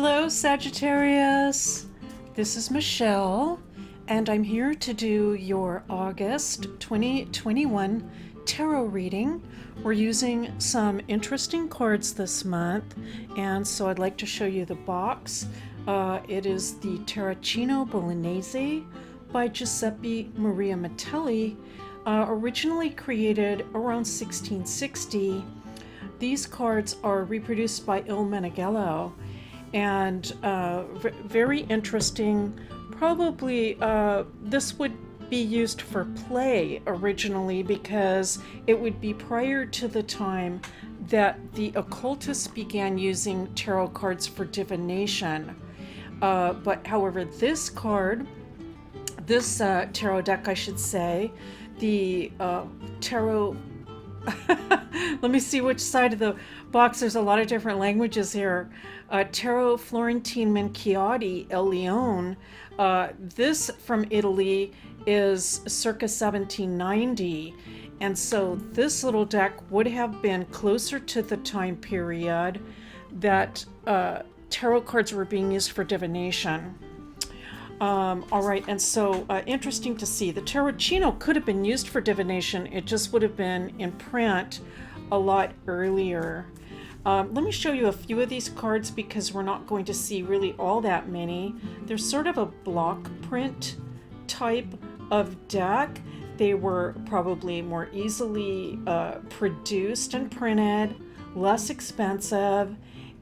Hello, Sagittarius. This is Michelle, and I'm here to do your August 2021 tarot reading. We're using some interesting cards this month, and so I'd like to show you the box. It is the Tarocchino Bolognese by Giuseppe Maria Mitelli, originally created around 1660. These cards are reproduced by Il Meneghello, and very interesting. Probably this would be used for play originally, because it would be prior to the time that the occultists began using tarot cards for divination. But however, this card, this tarot deck, I should say, the tarot let me see which side of the box. There's a lot of different languages here. Tarot Florentine Minchiate, Leone. This from Italy is circa 1790. And so this little deck would have been closer to the time period that tarot cards were being used for divination. All right, and so interesting to see. The Tarocchino could have been used for divination. It just would have been in print a lot earlier. Let me show you a few of these cards, because we're not going to see really all that many. They're sort of a block print type of deck. They were probably more easily produced and printed, less expensive,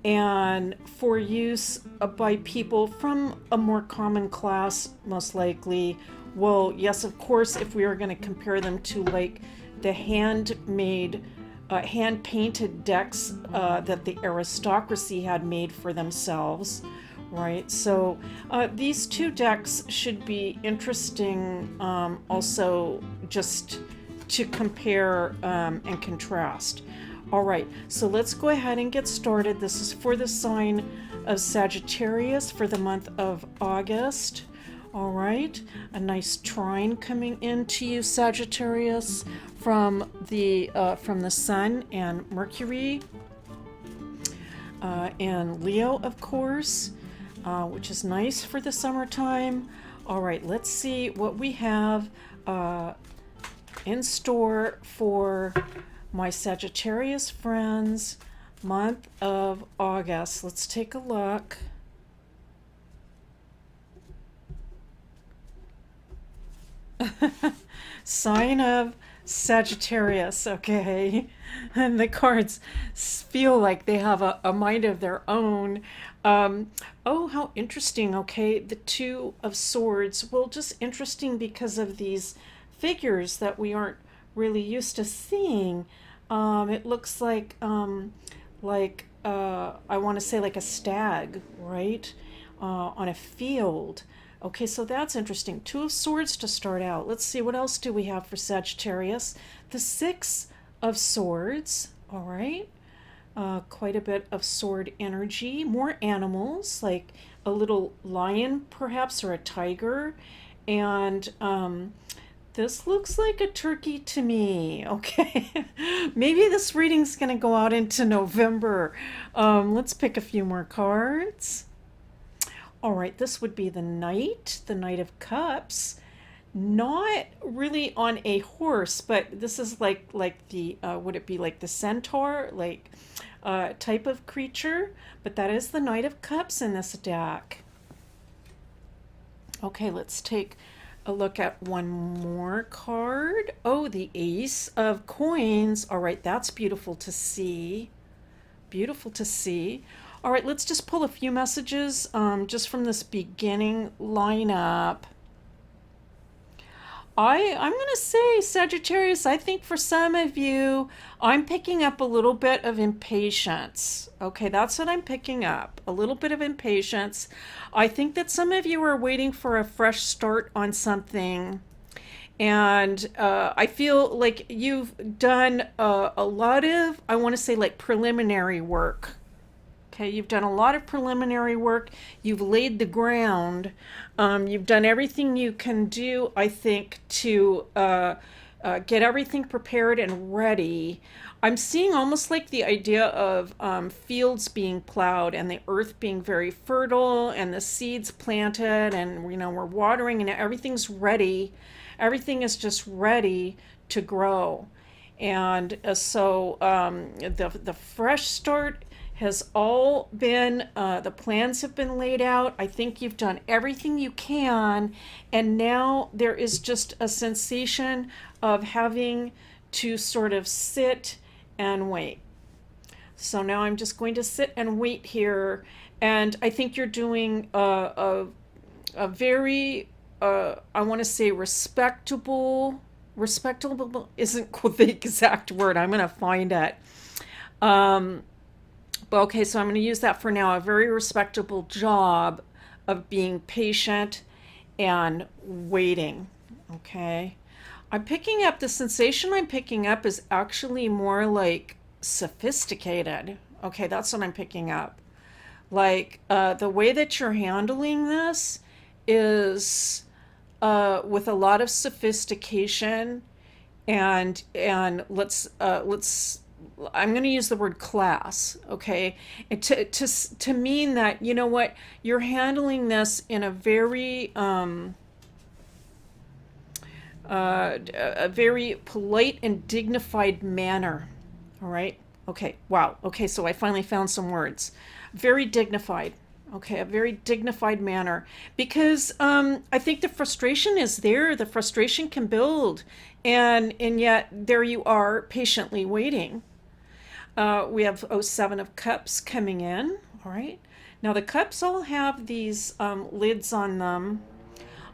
and for use by people from a more common class, most likely. Well, yes, of course, if we were going to compare them to like the handmade, hand-painted decks that the aristocracy had made for themselves, right? So these two decks should be interesting also, just to compare and contrast. All right, so let's go ahead and get started. This is for the sign of Sagittarius for the month of August. All right, a nice trine coming into you, Sagittarius, from the Sun and Mercury, and Leo, of course, which is nice for the summertime. All right, let's see what we have in store for my Sagittarius friends, month of August. Let's take a look. Sign of Sagittarius, okay? And the cards feel like they have a mind of their own. Oh, how interesting. Okay, the Two of Swords. Well, just interesting because of these figures that we aren't really used to seeing. It looks like I want to say like a stag, right? On a field. Okay, so that's interesting. Two of Swords to start out. Let's see, what else do we have for Sagittarius? The Six of Swords, all right. Quite a bit of sword energy. More animals, like a little lion perhaps, or a tiger. And this looks like a turkey to me. Okay, maybe this reading's going to go out into November. Let's pick a few more cards. All right, this would be the Knight of Cups. Not really on a horse, but this is like the would it be like the centaur, like type of creature? But that is the Knight of Cups in this deck. Okay, let's take a look at one more card. Oh, the Ace of Coins. All right, that's beautiful to see. Beautiful to see. All right, let's just pull a few messages just from this beginning lineup. I'm going to say, Sagittarius, I think for some of you, I'm picking up a little bit of impatience. Okay, that's what I'm picking up, a little bit of impatience. I think that some of you are waiting for a fresh start on something. And I feel like you've done a lot of, I want to say, like preliminary work. Okay, you've done a lot of preliminary work. You've laid the ground. You've done everything you can do, I think, to get everything prepared and ready. I'm seeing almost like the idea of fields being plowed and the earth being very fertile and the seeds planted, and we're watering and everything's ready. Everything is just ready to grow. And the fresh start has all been, the plans have been laid out. I think you've done everything you can, and now there is just a sensation of having to sort of sit and wait. So now I'm just going to sit and wait here, and I think you're doing a very, I want to say respectable isn't the exact word. I'm going to find it. Um, but okay, so I'm going to use that for now. A very respectable job of being patient and waiting. Okay. I'm picking up the sensation I'm picking up is actually more like sophisticated. Okay, that's what I'm picking up. Like the way that you're handling this is with a lot of sophistication, and let's I'm going to use the word class, okay? And to mean that, you know what, you're handling this in a very a very polite and dignified manner. All right. Okay. Wow. Okay. So I finally found some words. Very dignified. Okay. A very dignified manner. Because I think the frustration is there. The frustration can build. And yet there you are patiently waiting. We have 7 of Cups coming in. All right. Now the cups all have these lids on them.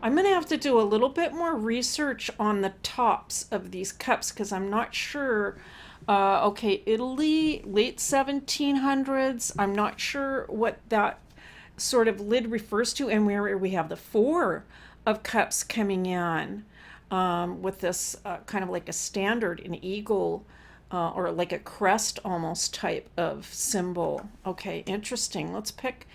I'm going to have to do a little bit more research on the tops of these cups because I'm not sure. Okay, Italy, late 1700s. I'm not sure what that sort of lid refers to, and where we have the 4 of Cups coming in with this kind of like a standard, an eagle, or like a crest almost type of symbol. Okay, interesting. Let's pick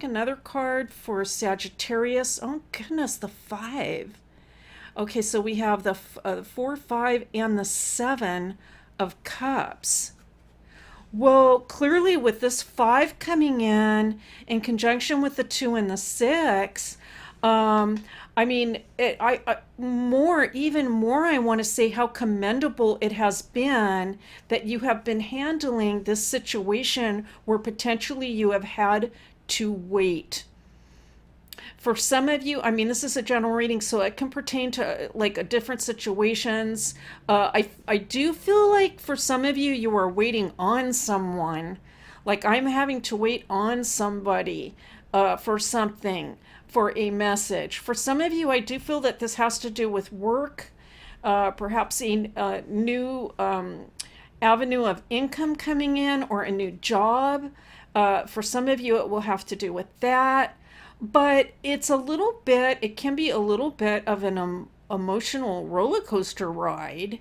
another card for Sagittarius. Oh goodness, the 5. Okay, so we have the 4, 5, and the 7 of Cups. Well, clearly with this 5 coming in conjunction with the 2 and the 6, I mean, even more, I want to say how commendable it has been that you have been handling this situation where potentially you have had to wait. For some of you, I mean, this is a general reading, so it can pertain to like different situations. I do feel like for some of you, you are waiting on someone. Like I'm having to wait on somebody for something, for a message. For some of you, I do feel that this has to do with work, perhaps a new avenue of income coming in, or a new job. For some of you, it will have to do with that. But it can be a little bit of an emotional roller coaster ride.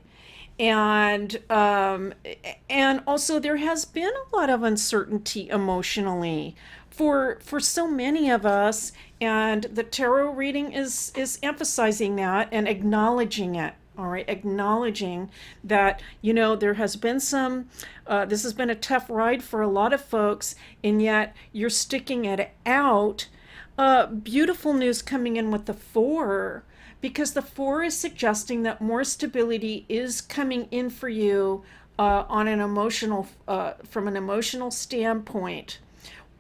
And also there has been a lot of uncertainty emotionally for so many of us, and the tarot reading is emphasizing that and acknowledging it. All right, acknowledging that, there has been this has been a tough ride for a lot of folks, and yet you're sticking it out. Beautiful news coming in with the 4, because the 4 is suggesting that more stability is coming in for you on an emotional, from an emotional standpoint,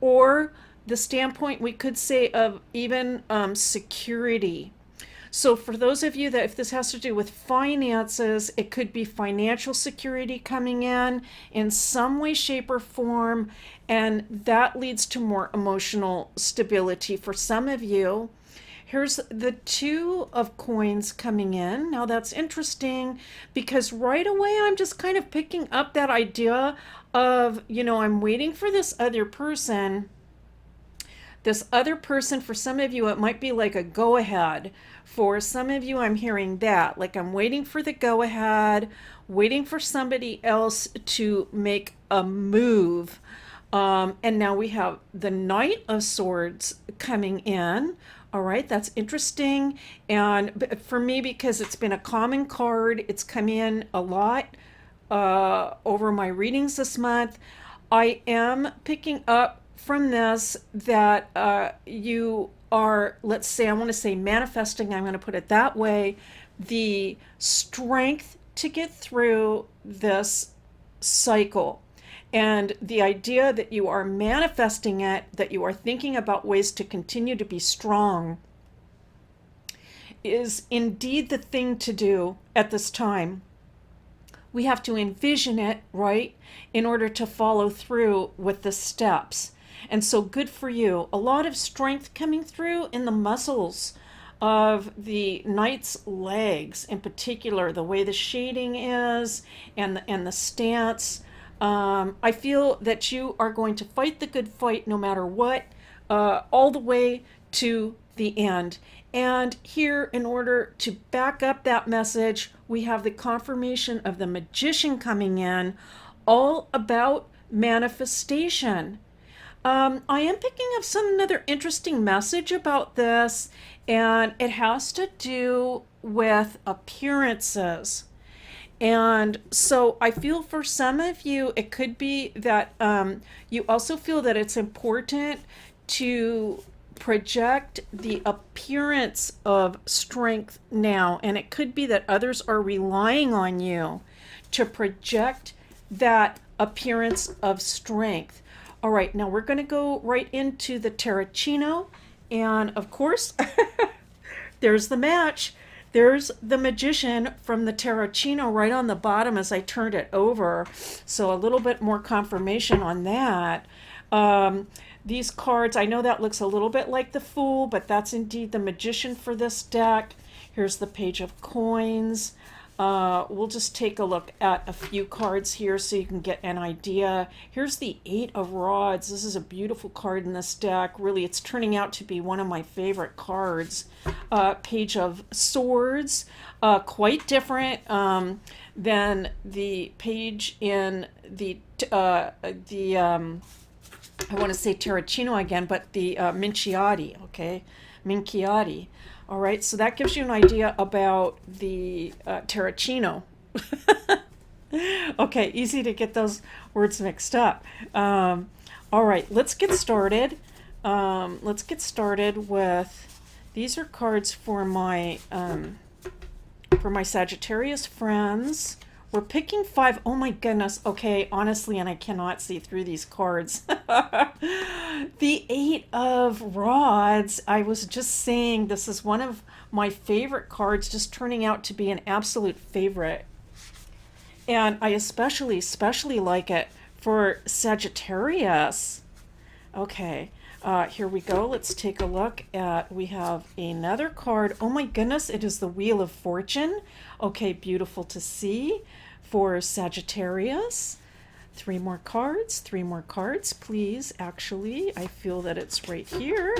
or the standpoint we could say of even security. So for those of you that, if this has to do with finances, it could be financial security coming in some way, shape, or form, and that leads to more emotional stability for some of you. Here's the 2 of coins coming in. Now that's interesting because right away I'm just kind of picking up that idea of, I'm waiting for this other person. This other person, for some of you, it might be like a go-ahead. For some of you, I'm hearing that. Like I'm waiting for the go-ahead, waiting for somebody else to make a move. And now we have the Knight of Swords coming in. All right, that's interesting. And for me, because it's been a common card, it's come in a lot over my readings this month. I am picking up from this that you are, let's say, I want to say manifesting, I'm going to put it that way, the strength to get through this cycle. And the idea that you are manifesting it, that you are thinking about ways to continue to be strong, is indeed the thing to do at this time. We have to envision it, right, in order to follow through with the steps. And so good for you. A lot of strength coming through in the muscles of the knight's legs, in particular, the way the shading is and the stance. I feel that you are going to fight the good fight no matter what, all the way to the end. And here, in order to back up that message, we have the confirmation of the magician coming in, all about manifestation. I am picking up another interesting message about this, and it has to do with appearances. And so I feel for some of you, it could be that you also feel that it's important to project the appearance of strength now. And it could be that others are relying on you to project that appearance of strength. All right, now we're going to go right into the Tarocchino. And of course, there's the match. There's the magician from the Tarocchino right on the bottom as I turned it over. So a little bit more confirmation on that. These cards, I know that looks a little bit like the Fool, but that's indeed the magician for this deck. Here's the Page of Coins. We'll just take a look at a few cards here so you can get an idea. Here's the Eight of Rods. This is a beautiful card in this deck. Really, it's turning out to be one of my favorite cards. Page of Swords, quite different than the page in the I want to say Tarocchino again, but the Minchiate, okay? Minchiate. All right, so that gives you an idea about the Tarocchino. Okay, easy to get those words mixed up. All right, let's get started. Let's get started with, these are cards for my Sagittarius friends. We're picking 5. Oh my goodness. Okay, honestly, and I cannot see through these cards. The Eight of Rods. I was just saying this is one of my favorite cards, just turning out to be an absolute favorite. And I especially like it for Sagittarius. Okay, here we go. Let's take a look at, we have another card. Oh my goodness, it is the Wheel of Fortune. Okay, beautiful to see for Sagittarius. 3 more cards, please. Actually, I feel that it's right here.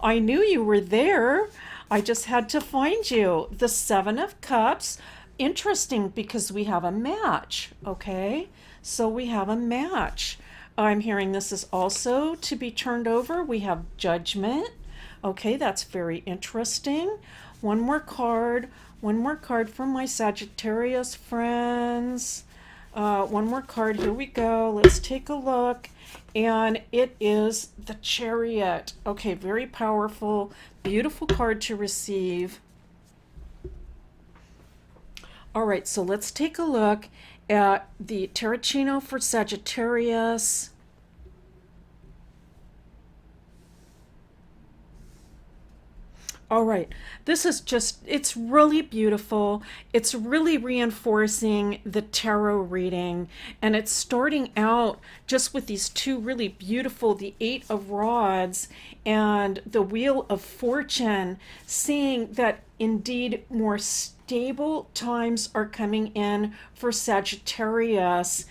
I knew you were there. I just had to find you. The Seven of Cups. Interesting because we have a match, okay? So we have a match. I'm hearing this is also to be turned over. We have Judgment. Okay, that's very interesting. One more card from my Sagittarius friends. One more card. Here we go. Let's take a look. And it is the Chariot. Okay, very powerful, beautiful card to receive. All right, so let's take a look at the Tarocchino for Sagittarius. All right, this is just, it's really beautiful. It's really reinforcing the tarot reading, and it's starting out just with these two really beautiful, the Eight of Rods and the Wheel of Fortune, seeing that indeed more stable times are coming in for Sagittarius.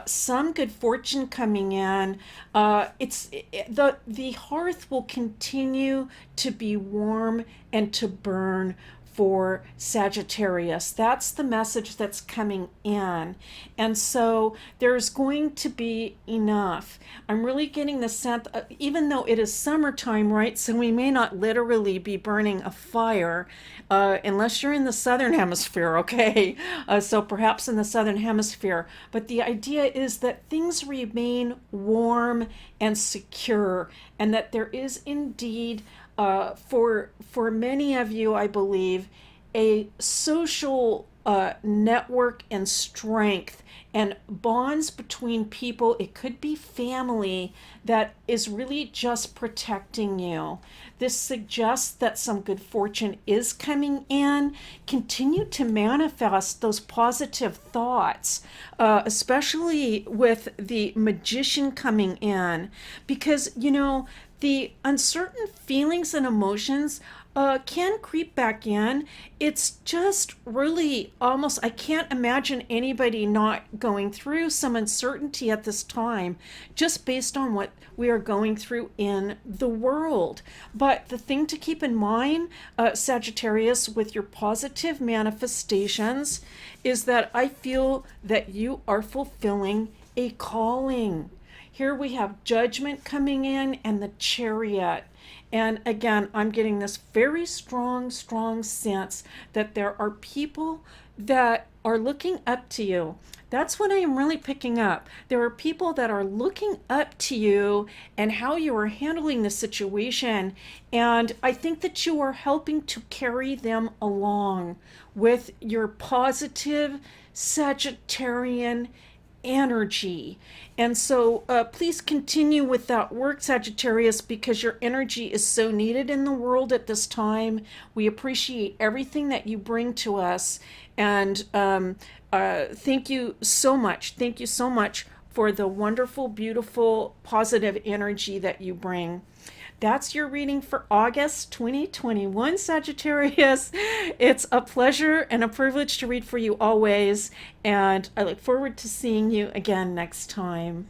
Some good fortune coming in. The hearth will continue to be warm and to burn for Sagittarius. That's the message that's coming in. And so there's going to be enough. I'm really getting the sense, even though it is summertime, right? So we may not literally be burning a fire unless you're in the southern hemisphere, okay? So perhaps in the southern hemisphere. But the idea is that things remain warm and secure, and that there is indeed for many of you, I believe, a social network and strength and bonds between people. It could be family that is really just protecting you. This suggests that some good fortune is coming in. Continue to manifest those positive thoughts, especially with the Magician coming in, because, you know, the uncertain feelings and emotions can creep back in. It's just really almost, I can't imagine anybody not going through some uncertainty at this time, just based on what we are going through in the world. But the thing to keep in mind, Sagittarius, with your positive manifestations, is that I feel that you are fulfilling a calling. Here we have Judgment coming in and the Chariot. And again, I'm getting this very strong sense that there are people that are looking up to you. That's what I am really picking up. There are people that are looking up to you and how you are handling the situation. And I think that you are helping to carry them along with your positive Sagittarian energy. And so please continue with that work, Sagittarius, because your energy is so needed in the world at this time. We appreciate everything that you bring to us. And thank you so much. Thank you so much for the wonderful, beautiful, positive energy that you bring. That's your reading for August 2021, Sagittarius. It's a pleasure and a privilege to read for you always, and I look forward to seeing you again next time.